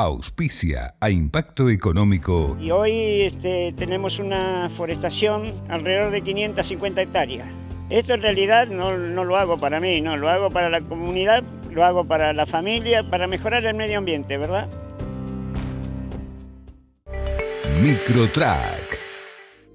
Auspicia a Impacto Económico. Y hoy tenemos una forestación alrededor de 550 hectáreas. Esto en realidad no lo hago para mí, no, lo hago para la comunidad, lo hago para la familia, para mejorar el medio ambiente, ¿verdad? Microtrack.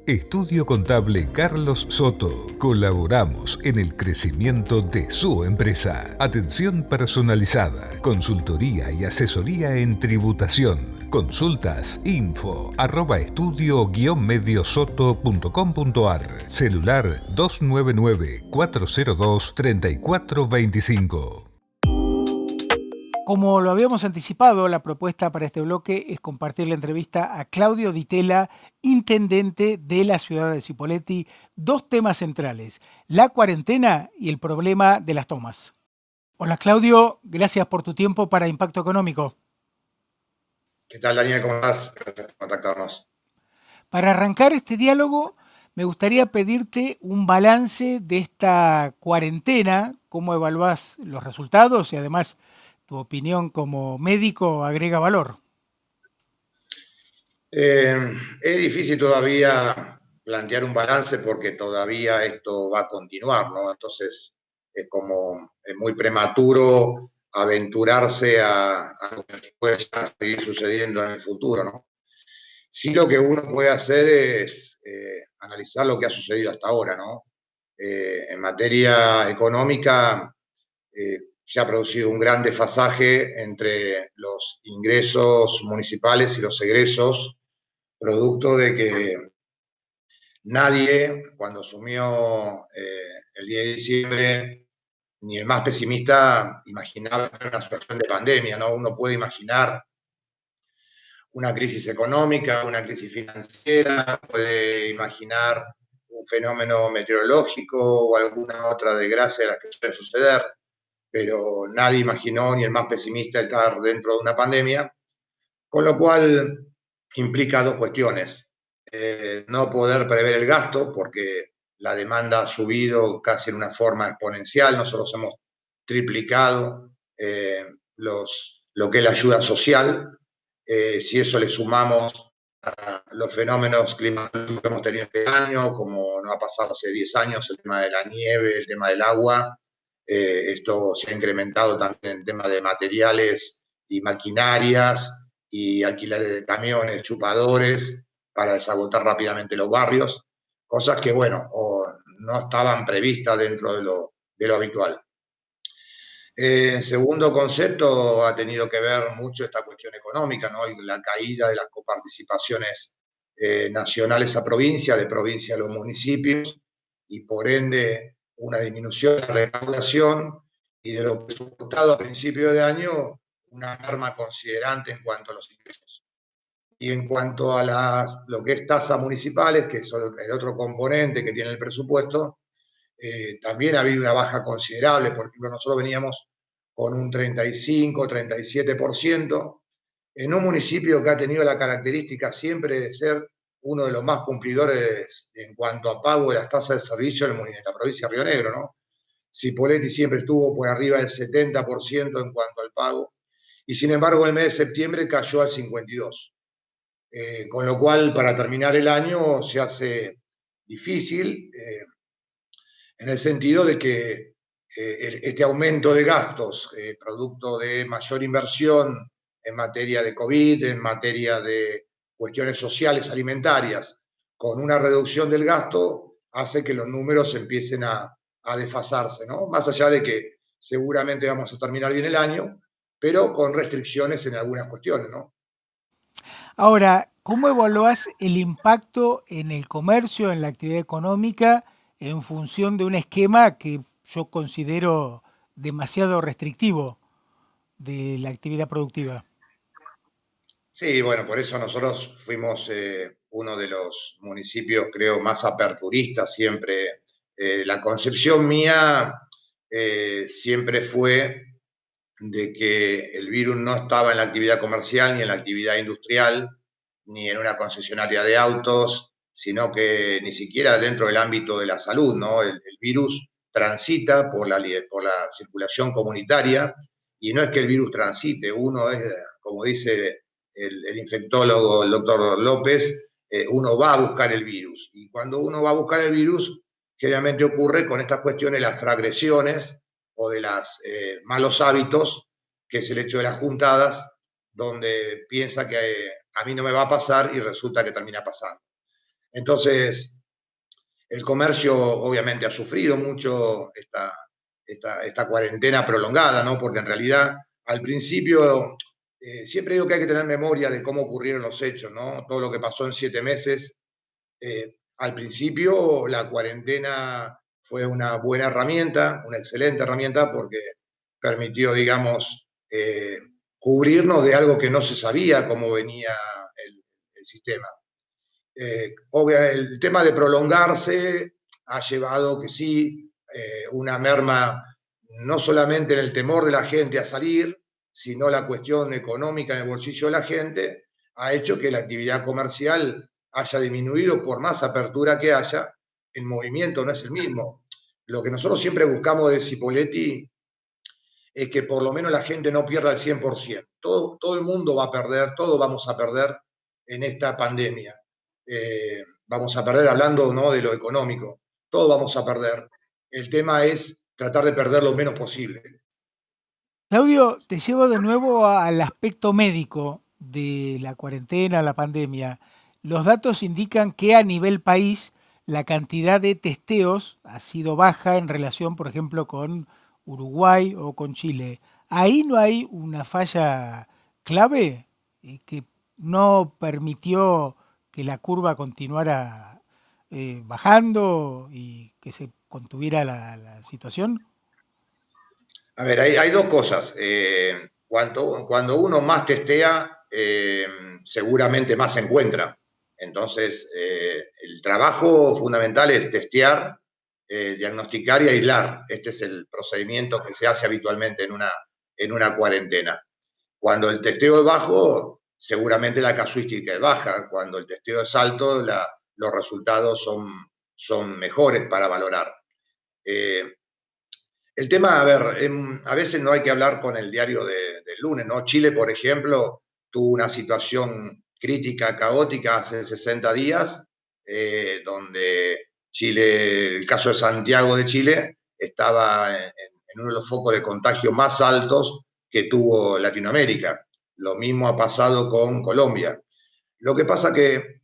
Estudio Contable Carlos Soto. Colaboramos en el crecimiento de su empresa. Atención personalizada, consultoría y asesoría en tributación. Consultas info@estudio-mediosoto.com.ar. Celular 299-402-3425. Como lo habíamos anticipado, la propuesta para este bloque es compartir la entrevista a Claudio Di Tella, intendente de la ciudad de Cipolletti. Dos temas centrales: la cuarentena y el problema de las tomas. Hola Claudio, gracias por tu tiempo para Impacto Económico. ¿Qué tal, Daniel? ¿Cómo estás? Gracias por contactarnos. Para arrancar este diálogo, me gustaría pedirte un balance de esta cuarentena, cómo evaluás los resultados y además tu opinión como médico agrega valor. Es difícil todavía plantear un balance porque todavía esto va a continuar, ¿no? Entonces es muy prematuro aventurarse a lo que puede seguir sucediendo en el futuro, ¿no? Sí, lo que uno puede hacer es analizar lo que ha sucedido hasta ahora, ¿no? En materia económica, se ha producido un gran desfasaje entre los ingresos municipales y los egresos, producto de que nadie, cuando asumió el 10 de diciembre, ni el más pesimista imaginaba una situación de pandemia, ¿no? Uno puede imaginar una crisis económica, una crisis financiera, puede imaginar un fenómeno meteorológico o alguna otra desgracia de las que suele suceder, pero nadie imaginó, ni el más pesimista, estar dentro de una pandemia, con lo cual implica dos cuestiones. No poder prever el gasto, porque la demanda ha subido casi en una forma exponencial. Nosotros hemos triplicado lo que es la ayuda social. Si eso le sumamos a los fenómenos climáticos que hemos tenido este año, como no ha pasado hace 10 años, el tema de la nieve, el tema del agua, esto se ha incrementado también en temas de materiales y maquinarias y alquileres de camiones, chupadores, para desagotar rápidamente los barrios, cosas que, bueno, no estaban previstas dentro de lo habitual. Segundo concepto, ha tenido que ver mucho esta cuestión económica, ¿no? La caída de las coparticipaciones nacionales a provincia, de provincia a los municipios, y por ende una disminución de la recaudación, y de lo presupuestado a principio de año, una merma considerante en cuanto a los ingresos. Y en cuanto a lo que es tasas municipales, que es el otro componente que tiene el presupuesto, también ha habido una baja considerable. Por ejemplo, nosotros veníamos con un 35, 37%, en un municipio que ha tenido la característica siempre de ser uno de los más cumplidores en cuanto a pago de las tasas de servicio en la provincia de Río Negro, ¿no? Cipolletti siempre estuvo por arriba del 70% en cuanto al pago, y sin embargo el mes de septiembre cayó al 52%. Con lo cual, para terminar el año se hace difícil, en el sentido de que este aumento de gastos, producto de mayor inversión en materia de COVID, en materia de cuestiones sociales, alimentarias, con una reducción del gasto, hace que los números empiecen a desfasarse, ¿no? Más allá de que seguramente vamos a terminar bien el año, pero con restricciones en algunas cuestiones, ¿no? Ahora, ¿cómo evaluás el impacto en el comercio, en la actividad económica, en función de un esquema que yo considero demasiado restrictivo de la actividad productiva? Sí, bueno, por eso nosotros fuimos uno de los municipios, creo, más aperturistas siempre. La concepción mía siempre fue de que el virus no estaba en la actividad comercial, ni en la actividad industrial, ni en una concesionaria de autos, sino que ni siquiera dentro del ámbito de la salud, ¿no? El virus transita por la circulación comunitaria, y no es que el virus transite, uno es como dice el infectólogo, el doctor López, uno va a buscar el virus. Y cuando uno va a buscar el virus, generalmente ocurre con estas cuestiones, las transgresiones o de los malos hábitos, que es el hecho de las juntadas, donde piensa que a mí no me va a pasar y resulta que termina pasando. Entonces, el comercio obviamente ha sufrido mucho esta cuarentena prolongada, ¿no? Porque en realidad al principio siempre digo que hay que tener memoria de cómo ocurrieron los hechos, ¿no? Todo lo que pasó en 7 meses. Al principio la cuarentena fue una buena herramienta, una excelente herramienta, porque permitió, digamos, cubrirnos de algo que no se sabía cómo venía el sistema. El tema de prolongarse ha llevado que sí, una merma no solamente en el temor de la gente a salir, sino la cuestión económica en el bolsillo de la gente, ha hecho que la actividad comercial haya disminuido por más apertura que haya, el movimiento no es el mismo. Lo que nosotros siempre buscamos de Cipolletti es que por lo menos la gente no pierda el 100%. Todo el mundo va a perder, todos vamos a perder en esta pandemia. Vamos a perder hablando, ¿no?, de lo económico. Todos vamos a perder. El tema es tratar de perder lo menos posible. Claudio, te llevo de nuevo al aspecto médico de la cuarentena, la pandemia. Los datos indican que a nivel país la cantidad de testeos ha sido baja en relación, por ejemplo, con Uruguay o con Chile. ¿Ahí no hay una falla clave que no permitió que la curva continuara bajando y que se contuviera la situación? A ver, hay dos cosas. Cuando uno más testea, seguramente más se encuentra. Entonces, el trabajo fundamental es testear, diagnosticar y aislar. Este es el procedimiento que se hace habitualmente en una cuarentena. Cuando el testeo es bajo, seguramente la casuística es baja. Cuando el testeo es alto, los resultados son mejores para valorar. El tema, a ver, a veces no hay que hablar con el diario del lunes, ¿no? Chile, por ejemplo, tuvo una situación crítica, caótica hace 60 días, donde Chile, el caso de Santiago de Chile, estaba en uno de los focos de contagio más altos que tuvo Latinoamérica. Lo mismo ha pasado con Colombia. Lo que pasa que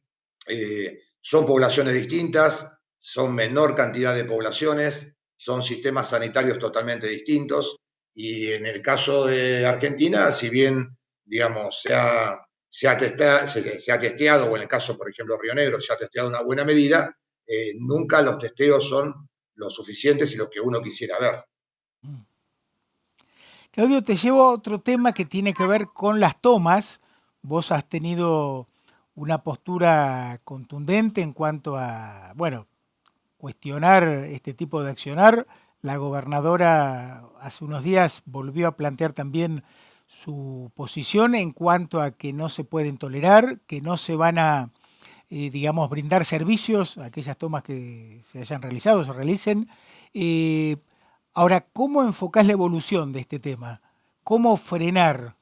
son poblaciones distintas, son menor cantidad de poblaciones, son sistemas sanitarios totalmente distintos, y en el caso de Argentina, si bien, digamos, se ha testeado, o en el caso, por ejemplo, de Río Negro, se ha testeado una buena medida, nunca los testeos son los suficientes y los que uno quisiera ver. Claudio, te llevo a otro tema que tiene que ver con las tomas. Vos has tenido una postura contundente en cuanto a, bueno, cuestionar este tipo de accionar. La gobernadora hace unos días volvió a plantear también su posición en cuanto a que no se pueden tolerar, que no se van a, digamos, brindar servicios a aquellas tomas que se hayan realizado, se realicen. Ahora, ¿cómo enfocás la evolución de este tema? ¿Cómo frenar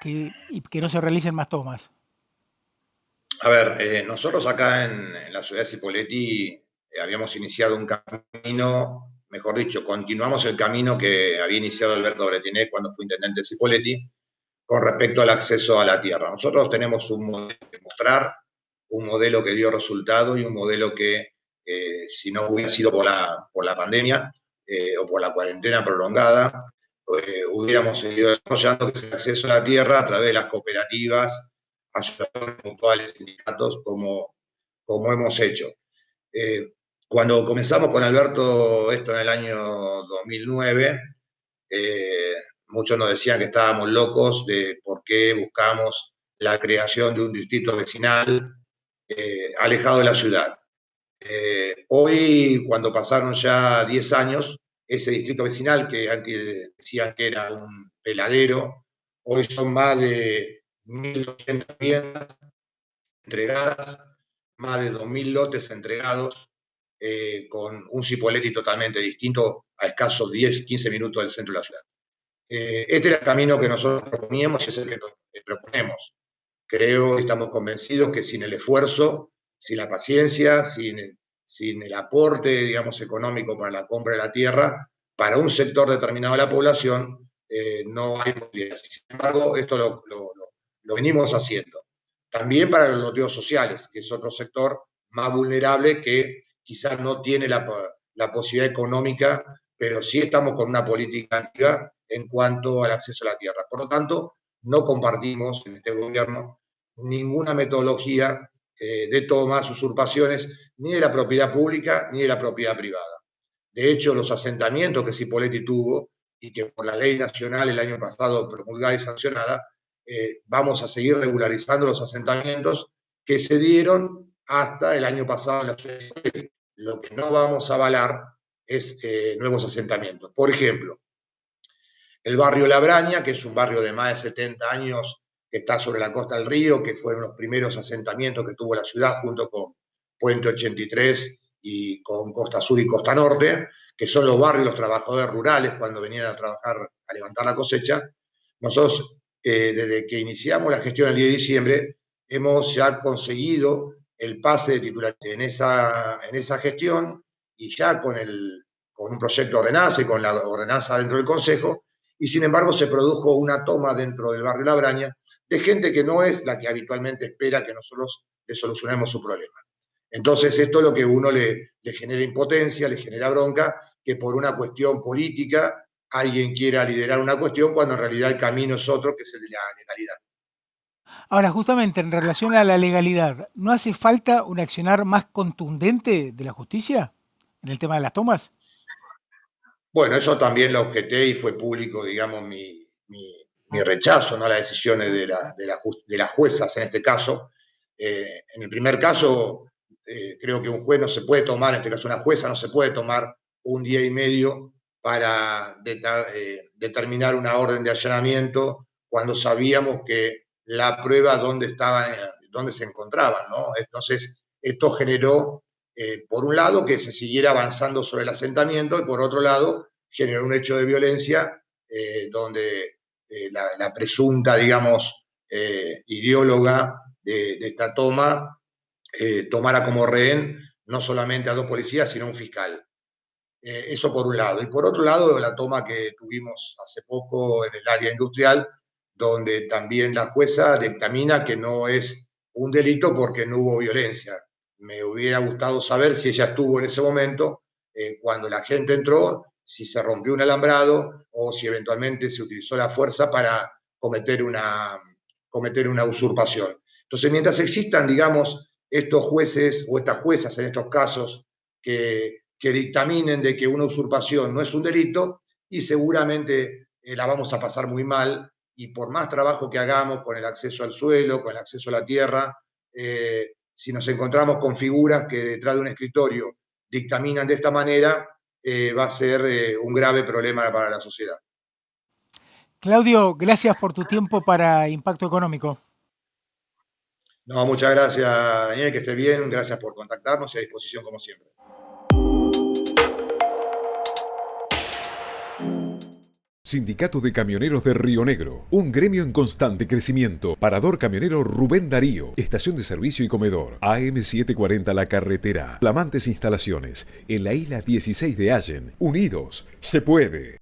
y que no se realicen más tomas? A ver, nosotros acá en la ciudad de Cipolletti habíamos iniciado un camino, mejor dicho, continuamos el camino que había iniciado Alberto Bretinet cuando fue intendente de Cipolletti, con respecto al acceso a la tierra. Nosotros tenemos un modelo que mostrar, un modelo que dio resultado y un modelo que, si no hubiera sido por la pandemia o por la cuarentena prolongada, hubiéramos seguido desarrollando, que es el acceso a la tierra a través de las cooperativas, asociaciones mutuales, sindicatos, como hemos hecho. Cuando comenzamos con Alberto esto en el año 2009, muchos nos decían que estábamos locos de por qué buscamos la creación de un distrito vecinal alejado de la ciudad. Hoy, cuando pasaron ya 10 años, ese distrito vecinal, que antes decían que era un peladero, hoy son más de 1.200 viviendas entregadas, más de 2.000 lotes entregados, con un Cipolletti totalmente distinto a escasos 10, 15 minutos del centro de la ciudad. Este era el camino que nosotros proponíamos y es el que proponemos. Creo y estamos convencidos que sin el esfuerzo, sin la paciencia, sin el aporte, digamos, económico para la compra de la tierra, para un sector determinado de la población, no hay posibilidades. Sin embargo, esto lo venimos haciendo. También para los loteos sociales, que es otro sector más vulnerable que quizás no tiene la posibilidad económica, pero sí estamos con una política activa en cuanto al acceso a la tierra. Por lo tanto, no compartimos en este gobierno ninguna metodología de tomas, usurpaciones, ni de la propiedad pública ni de la propiedad privada. De hecho, los asentamientos que Cipolletti tuvo y que por la ley nacional el año pasado promulgada y sancionada, vamos a seguir regularizando los asentamientos que se dieron hasta el año pasado en la ciudad de Cipolletti. Lo que no vamos a avalar es nuevos asentamientos. Por ejemplo, el barrio La Braña, que es un barrio de más de 70 años que está sobre la costa del río, que fueron los primeros asentamientos que tuvo la ciudad junto con Puente 83 y con Costa Sur y Costa Norte, que son los barrios de los trabajadores rurales cuando venían a trabajar, a levantar la cosecha. Nosotros, desde que iniciamos la gestión el 10 de diciembre, hemos ya conseguido el pase de titularidad en esa gestión y ya con un proyecto de ordenanza y con la ordenanza dentro del Consejo, y sin embargo se produjo una toma dentro del barrio La Braña de gente que no es la que habitualmente espera que nosotros le solucionemos su problema. Entonces esto es lo que a uno le genera impotencia, le genera bronca, que por una cuestión política alguien quiera liderar una cuestión cuando en realidad el camino es otro, que es el de la legalidad. Ahora, justamente en relación a la legalidad, ¿no hace falta un accionar más contundente de la justicia en el tema de las tomas? Bueno, eso también lo objeté y fue público, digamos, mi rechazo, ¿no?, a las decisiones de las juezas en este caso. En el primer caso, creo que un juez no se puede tomar, en este caso una jueza no se puede tomar un día y medio para determinar una orden de allanamiento cuando sabíamos que la prueba dónde se encontraban, ¿no? Entonces, esto generó, por un lado, que se siguiera avanzando sobre el asentamiento y por otro lado, generó un hecho de violencia donde la presunta, digamos, ideóloga de esta toma tomara como rehén no solamente a 2 policías, sino a un fiscal. Eso por un lado. Y por otro lado, la toma que tuvimos hace poco en el área industrial, donde también la jueza dictamina que no es un delito porque no hubo violencia. Me hubiera gustado saber si ella estuvo en ese momento, cuando la gente entró, si se rompió un alambrado o si eventualmente se utilizó la fuerza para cometer una usurpación. Entonces, mientras existan, digamos, estos jueces o estas juezas en estos casos que dictaminen de que una usurpación no es un delito, y seguramente la vamos a pasar muy mal, y por más trabajo que hagamos con el acceso al suelo, con el acceso a la tierra, si nos encontramos con figuras que detrás de un escritorio dictaminan de esta manera, va a ser un grave problema para la sociedad. Claudio, gracias por tu tiempo para Impacto Económico. No, muchas gracias, Daniel, que esté bien, gracias por contactarnos y a disposición como siempre. Sindicato de Camioneros de Río Negro, un gremio en constante crecimiento. Parador camionero Rubén Darío, estación de servicio y comedor. AM 740 La Carretera. Flamantes instalaciones en la isla 16 de Allen. Unidos, se puede.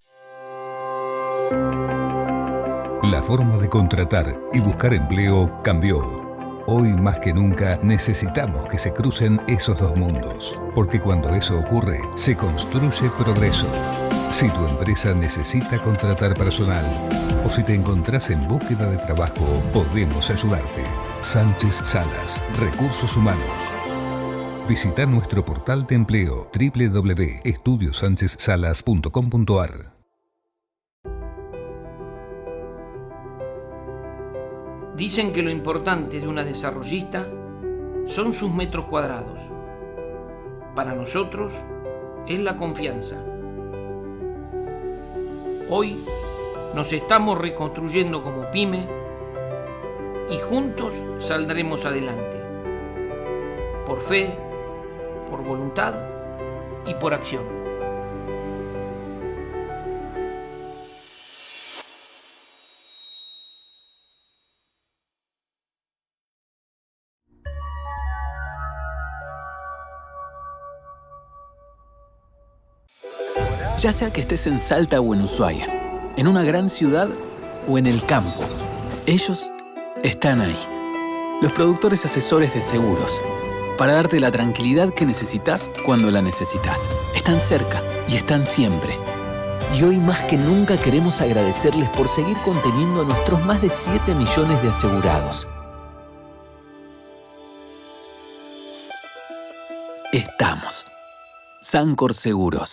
La forma de contratar y buscar empleo cambió. Hoy más que nunca necesitamos que se crucen esos dos mundos, porque cuando eso ocurre, se construye progreso. Si tu empresa necesita contratar personal o si te encontrás en búsqueda de trabajo, podemos ayudarte. Sánchez Salas, Recursos Humanos. Visita nuestro portal de empleo www.estudiosánchezsalas.com.ar. Dicen que lo importante de una desarrollista son sus metros cuadrados. Para nosotros es la confianza. Hoy nos estamos reconstruyendo como pyme y juntos saldremos adelante. Por fe, por voluntad y por acción. Ya sea que estés en Salta o en Ushuaia, en una gran ciudad o en el campo, ellos están ahí. Los productores asesores de seguros, para darte la tranquilidad que necesitas cuando la necesitas. Están cerca y están siempre. Y hoy más que nunca queremos agradecerles por seguir conteniendo a nuestros más de 7 millones de asegurados. Estamos. Sancor Seguros.